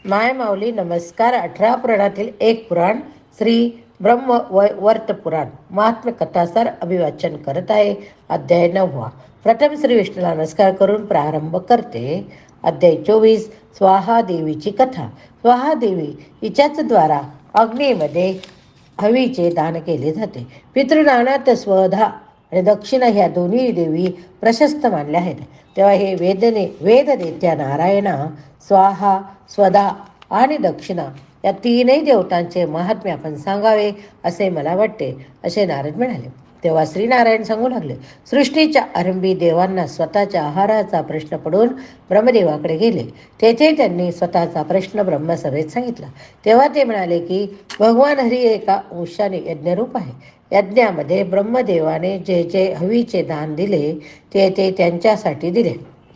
माय माऊली नमस्कार. 18 पुराणातील एक पुराण श्री ब्रह्म वर्त पुराण महात्म्य कथासार अभिवाचन करत आहे. अध्याय 9. प्रथम श्री विष्णूला नमस्कार करून प्रारंभ करते. अध्याय 24. स्वाहा देवीची कथा. स्वाहा देवी हिच्याच द्वारा अग्नीमध्ये हवीचे दान केले जाते. पितृदानात स्वधा आणि दक्षिणा ह्या दोन्ही देवी प्रशस्त मानल्या आहेत. तेव्हा हे वेददेत्या नारायणा स्वाहा, स्वधा आणि दक्षिणा या तीनही देवतांचे महात्म्य आपण सांगावे असे मला वाटते, असे नारद म्हणाले. तेव्हा श्रीनारायण सांगू लागले. सृष्टीच्या आरंभी देवांना स्वतःच्या आहाराचा प्रश्न पडून ब्रह्मदेवाकडे गेले. तेथे त्यांनी स्वतःचा प्रश्न ब्रह्मसभेत सांगितला. तेव्हा ते म्हणाले की भगवान हरी एका अंशाने यज्ञरूप आहे. यज्ञामध्ये ब्रह्मदेवाने जे जे हवीचे दान दिले ते त्यांच्यासाठी दिले.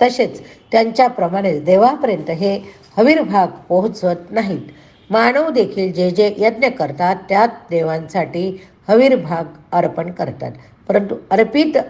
तसेच त्यांच्याप्रमाणे देवापर्यंत हे हवीरभाग पोहोचवत नाहीत. मानव देखील जे जे यज्ञ करतात त्यात देवांसाठी हवीरभाग अर्पण करतात, परंतु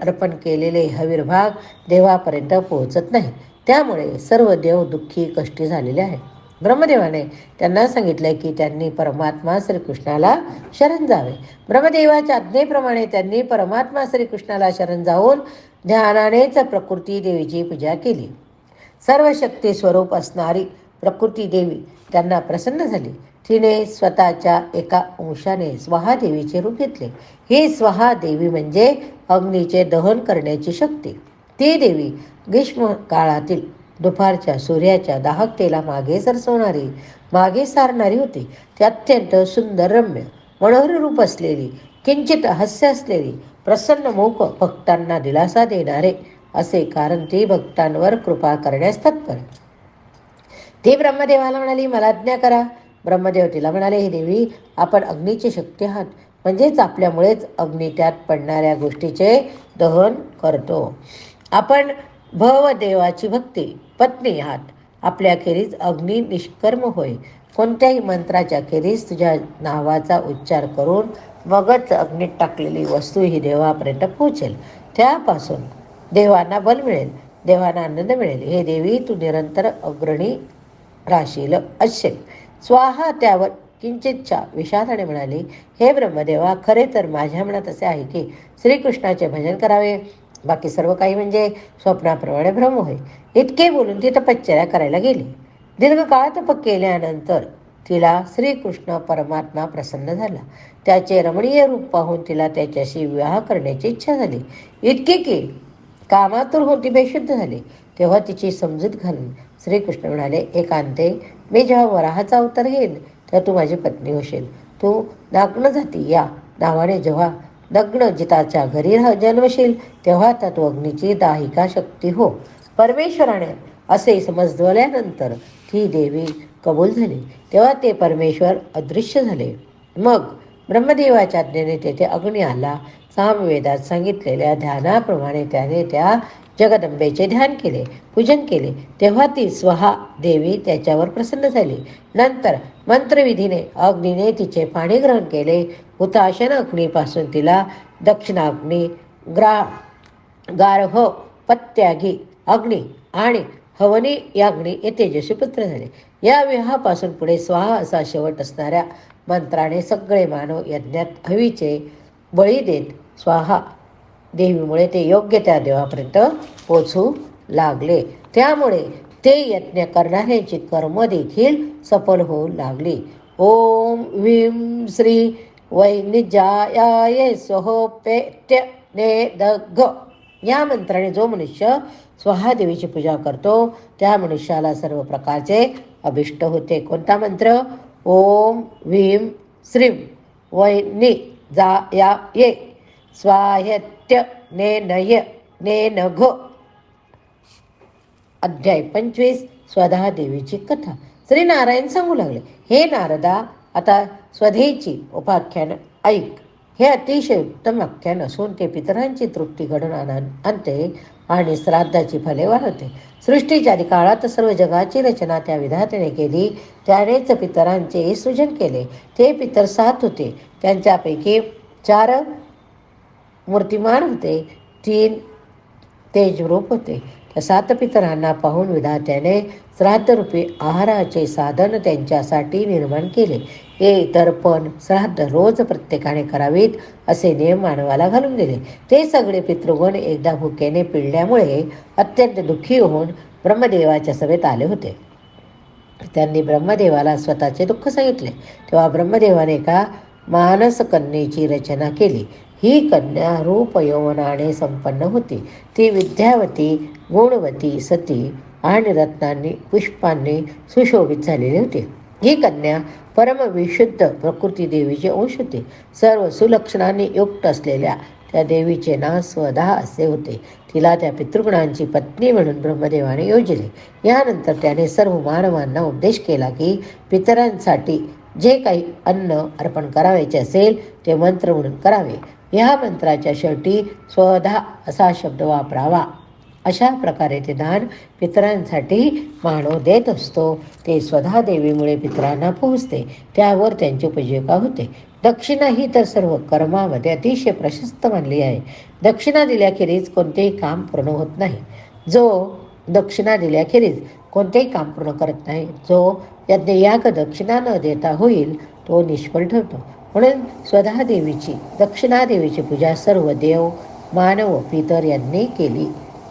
अर्पण केलेले हवीरभाग देवापर्यंत पोहोचत नाही. त्यामुळे सर्व देव दुःखी कष्टी झालेले आहेत. ब्रह्मदेवाने त्यांना सांगितले की त्यांनी परमात्मा श्रीकृष्णाला शरण जावे. ब्रह्मदेवाच्या आज्ञेप्रमाणे त्यांनी परमात्मा श्रीकृष्णाला शरण जाऊन ध्यानानेच प्रकृती देवीची पूजा केली. सर्व शक्ती स्वरूप असणारी प्रकृती देवी त्यांना प्रसन्न झाली. तिने स्वतःच्या एका अंशाने स्वाहा देवीचे रूप घेतले. ही स्वाहा देवी म्हणजे अग्नीचे दहन करण्याची शक्ती. ती देवी ग्रीष्म काळातील दुपारच्या सूर्याच्या दाहकतेला मागे सारणारी होती. ती अत्यंत सुंदर, रम्य, मनोहर रूप असलेली, किंचित हास्य असलेली, प्रसन्न मुख, भक्तांना दिलासा देणारे असे, कारण ती भक्तांवर कृपा करण्यास तत्पर. ती ब्रह्मदेवाला म्हणाली, मला आज्ञा करा. ब्रह्मदेव तिला म्हणाले, हे देवी, आपण अग्नीची शक्ती आहात, म्हणजेच आपल्यामुळेच अग्नी त्यात पडणाऱ्या गोष्टीचे दहन करतो. आपण भवदेवाची भक्ती पत्नी आहात. आपल्याखेरीज अग्नी निष्कर्म होय. कोणत्याही मंत्राच्या खेरीज तुझ्या नावाचा उच्चार करून मगच अग्नीत टाकलेली वस्तू ही देवापर्यंत पोहोचेल. त्यापासून देवांना बल मिळेल, देवांना आनंद मिळेल. हे देवी, तू निरंतर अग्रणी राशील असेल. स्वाहा त्यावर किंचितच्या विषादाने म्हणाली, हे ब्रह्मदेवा, खरे तर माझ्या मनात असे आहे की श्रीकृष्णाचे भजन करावे. बाकी सर्व काही म्हणजे स्वप्नाप्रमाणे भ्रम होय. इतके बोलून ती तपश्चर्या करायला गेली. दीर्घकाळ तप केल्यानंतर तिला श्रीकृष्ण परमात्मा प्रसन्न झाला. त्याचे रमणीय रूप पाहून तिला त्याच्याशी विवाह करण्याची इच्छा झाली. इतके की कामातूर होऊन ती बेशुद्ध झाली. तेव्हा तिची समजूत घालून श्रीकृष्ण म्हणाले, एकांते, मी जेव्हा वराहाचा अवतार घेईन तेव्हा तू माझी पत्नी होशील. तू नाग्न जाती या नावाने जेव्हा नग्न जिताच्या घरी जन्मशील तेव्हा आता तू अग्नीची दाहिका शक्ती हो. परमेश्वराने असे समजवल्यानंतर ती देवी कबूल झाली. तेव्हा ते परमेश्वर अदृश्य झाले. मग ब्रह्मदेवाच्या आज्ञेने तेथे अग्नी आला. सामवेदात सांगितलेल्या ध्यानाप्रमाणे त्याने त्या जगदंबेचे ध्यान केले, पूजन केले. तेव्हा ती स्वाहा देवी त्याच्यावर प्रसन्न झाली. नंतर मंत्रविधीने अग्नीने तिचे पाणी ग्रहण केले. हुताशन अग्नीपासून तिला दक्षिणाग्नी, गार्ह, पत्यागी अग्नी आणि हवनी या अग्नी हे तेजस्वी पुत्र झाले. या विवाहापासून पुढे स्वाहा असा शेवट असणाऱ्या मंत्राने सगळे मानव यज्ञात हवीचे बळी देत स्वाहा देवीमुळे ते योग्य त्या देवापर्यंत पोचू लागले. त्यामुळे ते यज्ञ करणाऱ्यांची कर्म देखील सफल होऊ लागली. ओम ह्रीं श्री वैनिजायाय स्वहोपेत्य नेदघ या मंत्राने जो मनुष्य स्वाहा देवीची पूजा करतो त्या मनुष्याला सर्व प्रकारचे अभिष्ट होते. कोणता मंत्र? ओम ह्रीं श्रीं वैनिजायाय स्वाहेत्य नेनय नेनघ. अध्याय 25. स्वधा देवीची कथा. श्रीनारायण सांगू लागले, हे नारदा, आता स्वधेची उपाख्यान ऐक. हे अतिशय उत्तम आख्यान असून ते पितरांची तृप्ती घडून आणते आणि श्राद्धाची फले वाढवते. सृष्टीच्या आदी काळात सर्व जगाची रचना त्या विधात्याने केली. त्यानेच पितरांचे सृजन केले. ते पितर 7 होते. त्यांच्यापैकी 4 मूर्तिमान होते, 3 तेजरूप होते. त्या 7 पितरांना पाहून विधात्याने श्राद्धरूपी आहाराचे साधन त्यांच्यासाठी निर्माण केले. हे तर्पण श्राद्ध रोज प्रत्येकाने करावीत असे नियम मानवाला घालून दिले. ते सगळे पितृगण एकदा भुकेने पिळल्यामुळे अत्यंत दुःखी होऊन ब्रह्मदेवाच्या सभेत आले होते. त्यांनी ब्रह्मदेवाला स्वतःचे दुःख सांगितले. तेव्हा ब्रह्मदेवाने एका मानसकन्येची रचना केली. ही कन्या रूप यौवनाने संपन्न होती. ती विद्यावती, गुणवती, सती आणि रत्नांनी पुष्पांनी सुशोभित झालेली होती. ही कन्या परमविशुद्ध प्रकृती देवीचे अंश होती. सर्व सुलक्षणांनी युक्त असलेल्या त्या देवीचे नाव स्वधा असे होते. तिला त्या पितृगणांची पत्नी म्हणून ब्रह्मदेवाने योजले. यानंतर त्याने सर्व मानवांना उपदेश केला की पितरांसाठी जे काही अन्न अर्पण करावयाचे असेल ते मंत्र म्हणून करावे. या मंत्राच्या शेवटी स्वधा असा शब्द वापरावा. अशा प्रकारे ते दान पितरांसाठी मानव देत असतो. ते स्वधा देवीमुळे पितरांना पोहोचते. त्यावर त्यांची उपजीविका होते. दक्षिणा ही तर सर्व कर्मामध्ये अतिशय प्रशस्त मानली आहे. दक्षिणा दिल्याखेरीज कोणतेही काम पूर्ण होत नाही. जो दक्षिणा दिल्याखेरीज कोणतेही काम पूर्ण करत नाही, जो यज्ञयाग दक्षिणा न देता होईल तो निष्फळ ठरतो. म्हणून स्वधा देवीची, दक्षिणा देवीची पूजा सर्व देव, मानव, पितर यांनी केली.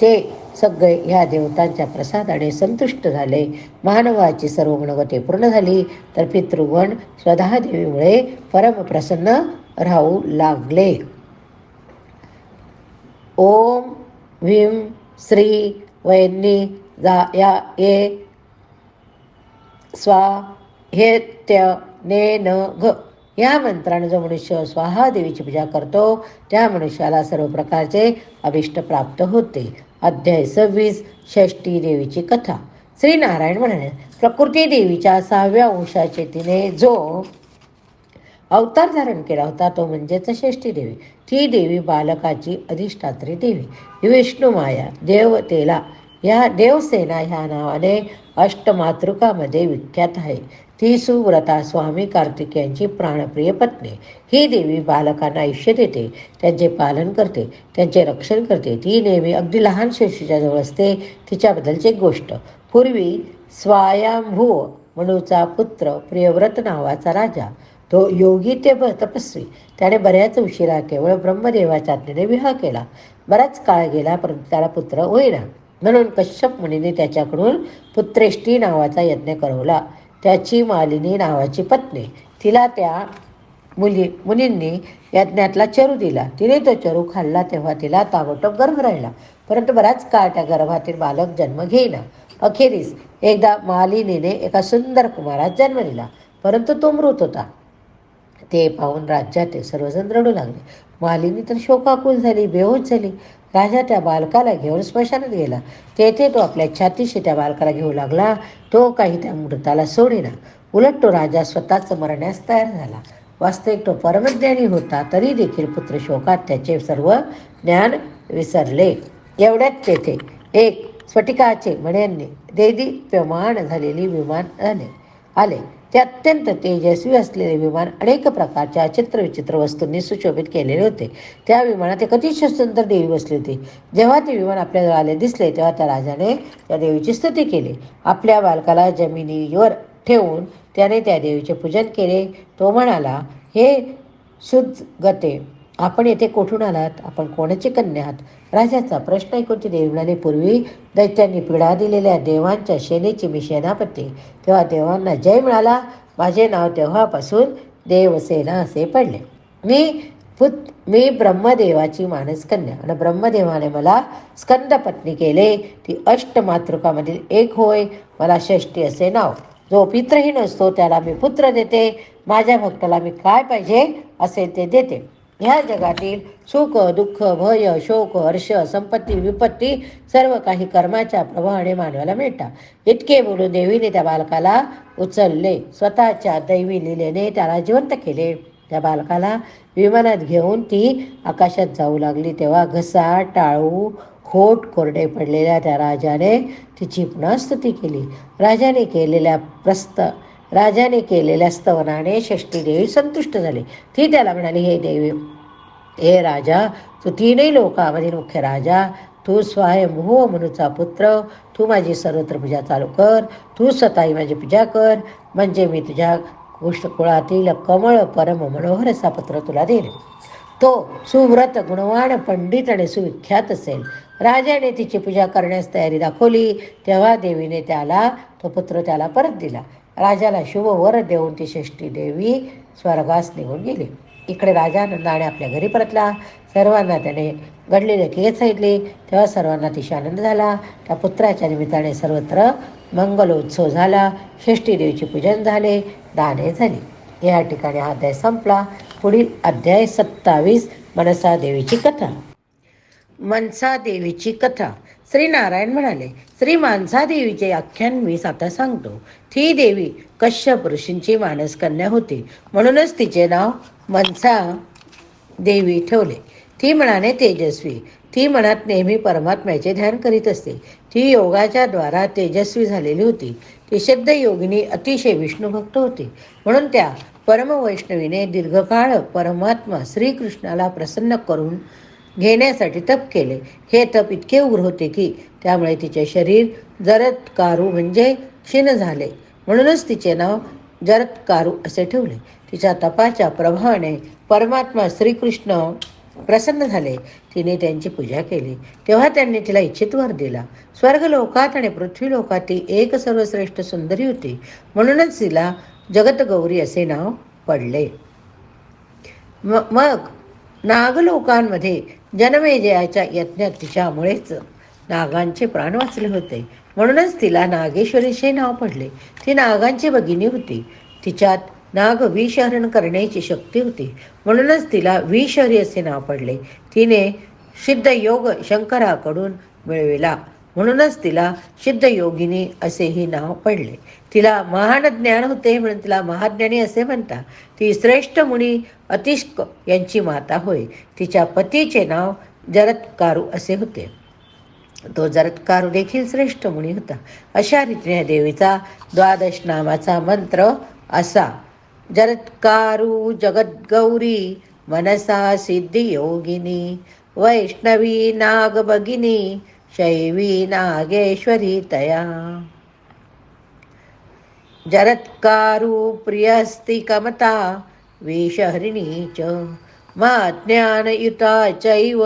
ते सगळे ह्या देवतांच्या प्रसादाने संतुष्ट झाले. मानवाची सर्व गुणगती पूर्ण झाली तर पितृगण स्वधा देवीमुळे परमप्रसन्न राहू लागले. ओम ह्रीं श्री वैन्नी या ये स्वाहेत्यनेन घ या मंत्राने जो मनुष्य स्वाहा देवीची पूजा करतो त्या मनुष्याला सर्व प्रकारचे अभिष्ट प्राप्त होते. अध्याय 26 षष्ठी देवीची कथा. श्री नारायण म्हणाले, प्रकृती देवीच्या 6व्या अंशाचे तिने जो अवतार धारण केला होता तो म्हणजेच षष्ठी देवी. ती देवी बालकाची अधिष्ठात्री देवी. विष्णुमाया देवतेला या देवसेना ह्या नावाने अष्टमातृकामध्ये विख्यात आहे. ती सुव्रता स्वामी कार्तिकेयांची प्राणप्रिय पत्नी. ही देवी बालकांना आयुष्य देते, त्यांचे पालन करते, त्यांचे रक्षण करते. ती नेहमी अगदी लहान शिशूच्या जवळ असते. तिच्याबद्दलची एक गोष्ट. पूर्वी स्वायंभुव मनूचा पुत्र प्रियव्रत नावाचा राजा, तो योगी ते तपस्वी. त्याने बऱ्याच उशिरा केवळ ब्रह्मदेवाच्या आज्ञेने विवाह केला. बराच काळ गेला परंतु त्याला पुत्र होईना. म्हणून कश्यप मुनीने त्याच्याकडून पुत्रेष्टी नावाचा यज्ञ करवला. त्याची मालिनी नावाची पत्नी. तिला त्या मुनींनी यज्ञातला चरू दिला. तिने तो चरू खाल्ला तेव्हा तिला ताबडतोब गर्भ राहिला. परंतु बराच काळ त्या गर्भातील बालक जन्म घेईना. अखेरीस एकदा मालिनीने एका सुंदर कुमारास जन्म दिला, परंतु तो मृत होता. ते पाहून राज्यात सर्वजण रडू लागले. मालिनी तर शोकाकुल झाली, बेहोश झाली. राजा त्या बालकाला घेऊन स्मशानात गेला. तेथे तो आपल्या छातीशी त्या बालकाला घेऊ लागला. तो काही त्या मृताला सोडेना. उलट तो राजा स्वतःच मरण्यास तयार झाला. वास्तविक तो परमज्ञानी होता, तरी देखील पुत्र शोकात त्याचे सर्व ज्ञान विसरले. एवढ्यात तेथे एक स्फटिकाचे मण्यांनी देदीप्यमान झालेली विमान आले. ते अत्यंत तेजस्वी असलेले विमान अनेक प्रकारच्या चित्रविचित्र वस्तूंनी सुशोभित केलेले होते. त्या विमानात एक अतिशय सुंदर देवी बसली होती. जेव्हा ते विमान आपल्याजवळ आले दिसले तेव्हा त्या राजाने त्या देवीची स्तुती केली. आपल्या बालकाला जमिनीवर ठेवून त्याने त्या देवीचे पूजन केले. तो म्हणाला, हे सुजगते, आपण येथे कोठून आलात? आपण कोणाची कन्या आहात? राजाचा प्रश्न ऐकून ती देवी म्हणाली, पूर्वी दैत्यांनी पीडा दिलेल्या देवांच्या सेनेची मी सेनापती. तेव्हा देवांना जय मिळाला. माझे नाव तेव्हापासून देवसेना असे पडले. मी ब्रह्मदेवाची मानसकन्या आणि ब्रह्मदेवाने मला स्कंदपत्नी केले. ती अष्टमातृकामधील एक होय. मला षष्ठी असे नाव. जो पित्रहीन असतो त्याला मी पुत्र देते. माझ्या भक्ताला मी काय पाहिजे असेल ते देते. ह्या जगातील सुख, दुःख, भय, शोक, हर्ष, संपत्ती, विपत्ती सर्व काही कर्माच्या प्रभावाने मानवाला मिळतात. इतके बोलून देवीने त्या बालकाला उचलले. स्वतःच्या दैवी लीलेने त्याला जिवंत केले. त्या बालकाला विमानात घेऊन ती आकाशात जाऊ लागली. तेव्हा घसा, टाळू, खोट कोरडे पडलेल्या त्या राजाने तिची पुन्हा स्तुती केली. राजाने केलेल्या स्तवनाने षष्ठी देवी संतुष्ट झाली. ती त्याला म्हणाली, हे देवी, हे राजा, तू तीनही लोकांमधील मुख्य राजा, तू स्वयंभू मनुचा पुत्र, तू माझी सर्वत्र पूजा चालू कर, तू स्वतःही माझी पूजा कर, म्हणजे मी तुझ्या कुळातील कमळ परम मनोहर असा पुत्र तुला देईल. तो सुव्रत, गुणवान, पंडित आणि सुविख्यात असेल. राजाने तिची पूजा करण्यास तयारी दाखवली, तेव्हा देवीने तो पुत्र त्याला परत दिला. राजाला शुभ वर देऊन ती षष्ठी देवी स्वर्गास निघून गेली. इकडे राजा आनंदाने आपल्या घरी परतला. सर्वांना त्याने घडलेले केस सांगितले. तेव्हा सर्वांना अतिशय आनंद झाला. त्या पुत्राच्या निमित्ताने सर्वत्र मंगलोत्सव झाला. षष्ठी देवीचे पूजन झाले, दाने झाली. या ठिकाणी हा अध्याय संपला. पुढील अध्याय 27, मनसा देवीची कथा. मनसा देवीची कथा. श्री नारायण म्हणाले, श्री मानसा देवीचे आख्यान मी आता सांगतो. ती देवी कश्यप ऋषींची मानसकन्या होती, म्हणूनच तिचे नाव मनसा देवी ठेवले. ती मनाने तेजस्वी, ती मनात नेहमी परमात्म्याचे ध्यान करीत असते. ती योगाच्या द्वारा तेजस्वी झालेली होती. ती सिद्ध योगिनी अतिशय विष्णुभक्त होती. म्हणून त्या परमवैष्णवीने दीर्घकाळ परमात्मा श्रीकृष्णाला प्रसन्न करून घेण्यासाठी तप केले. हे तप इतके उग्र होते की त्यामुळे तिचे शरीर जरत्कारू म्हणजे क्षीण झाले. म्हणूनच तिचे नाव जरत्कारू असे ठेवले. तिच्या तपाच्या प्रभावाने परमात्मा श्रीकृष्ण प्रसन्न झाले. तिने त्यांची पूजा केली. तेव्हा त्यांनी तिला इच्छित वर दिला. स्वर्गलोकात आणि पृथ्वीलोकात ती एक सर्वश्रेष्ठ सुंदरी होती. म्हणूनच तिला जगतगौरी असे नाव पडले. मग नागलोकांमध्ये जनमेजयाच्या यज्ञात तिच्यामुळेच नागांचे प्राण वाचले होते. म्हणूनच तिला नागेश्वरीचे नाव पडले. ती नागांची भगिनी होती. तिच्यात नाग विषहरण करण्याची शक्ती होती. म्हणूनच तिला विषहरी असे नाव पडले. तिने सिद्ध योग शंकराकडून मिळविला. म्हणूनच तिला सिद्ध योगिनी असेही नाव पडले. तिला महान ज्ञान होते, म्हणून तिला महाज्ञानी असे म्हणतात. ती श्रेष्ठ मुनी अतिष्क यांची माता होय. तिच्या पतीचे नाव जरत्कारू असे होते. तो जरत्कारू देखील श्रेष्ठ मुनी होता. अशा रीतीने देवीचा 12 नामाचा मंत्र असा: जरत्कारू जगद्गौरी मनसा सिद्धी योगिनी वैष्णवी नागभगिनी शैवी नागेश्वरी तया. जरत्कारू प्रियस्ति कमता विषहरिणी च महाज्ञानयुता चैव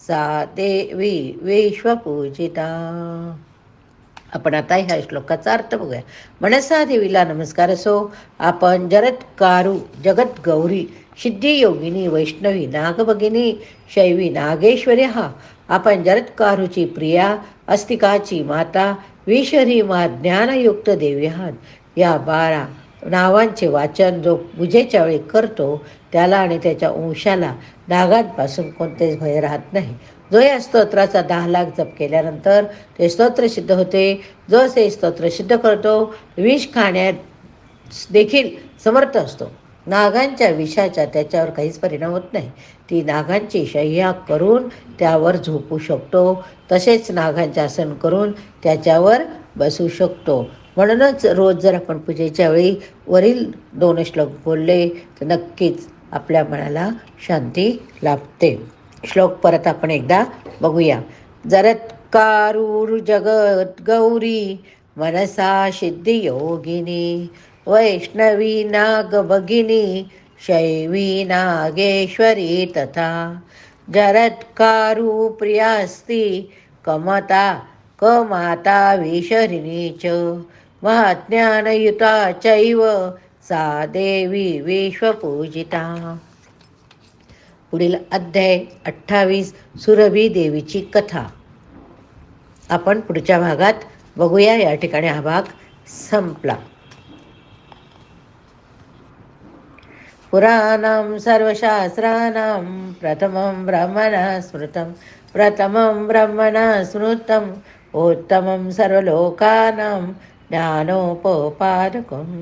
सा देवी विश्वपूजिता. आपण आता ह्या श्लोकाचा अर्थ बघूया. मनसा देवीला नमस्कार असो. आपण जरत्कारू जगद्गौरी सिद्धियोगिनी वैष्णवी नागभगिनी शैवी नागेश्वरी हा. आपण जरत्कारूची प्रिया, अस्तिकाची माता, विषहरी ज्ञानयुक्त देवी आहात. या 12 नावांचे वाचन जो पूजेच्या वेळी करतो त्याला आणि त्याच्या वंशाला नागांपासून कोणतेच भय राहत नाही. जो या स्तोत्राचा 10 लाख जप केल्यानंतर ते स्तोत्र सिद्ध होते. जो ते स्तोत्र सिद्ध करतो विष खाण्यात देखील समर्थ असतो. नागांच्या विषाचा त्याच्यावर काहीच परिणाम होत नाही. ती नागांची शय्या करून त्यावर झोपू शकतो, तसेच नागांचे आसन करून त्याच्यावर बसू शकतो. म्हणूनच रोज जर आपण पूजेच्या वेळी वरील 2 श्लोक बोलले तर नक्कीच आपल्या मनाला शांती लाभते. श्लोक परत आपण एकदा बघूया. जरत्कारूर जगत गौरी मनसा सिद्धी योगिनी वैष्णवी नाग भगिनी शैवी नागेश्वरी तथा. जरत्कारू प्रियास्ति कमता कमाता विषहरिणी च महाज्ञानयुता चैव सा देवी विश्वपूजिता. पुढील अध्याय 28, सुरभी देवीची कथा. आपण पुढच्या भागात बघूया. या ठिकाणी हा भाग संपला. पुराणं सर्वशास्त्राणां प्रथमं ब्रह्मणा स्मृतं प्रथमं ब्रह्मणा स्मृतम् उत्तमं सर्वलोकानां ज्ञानोपपादकम्.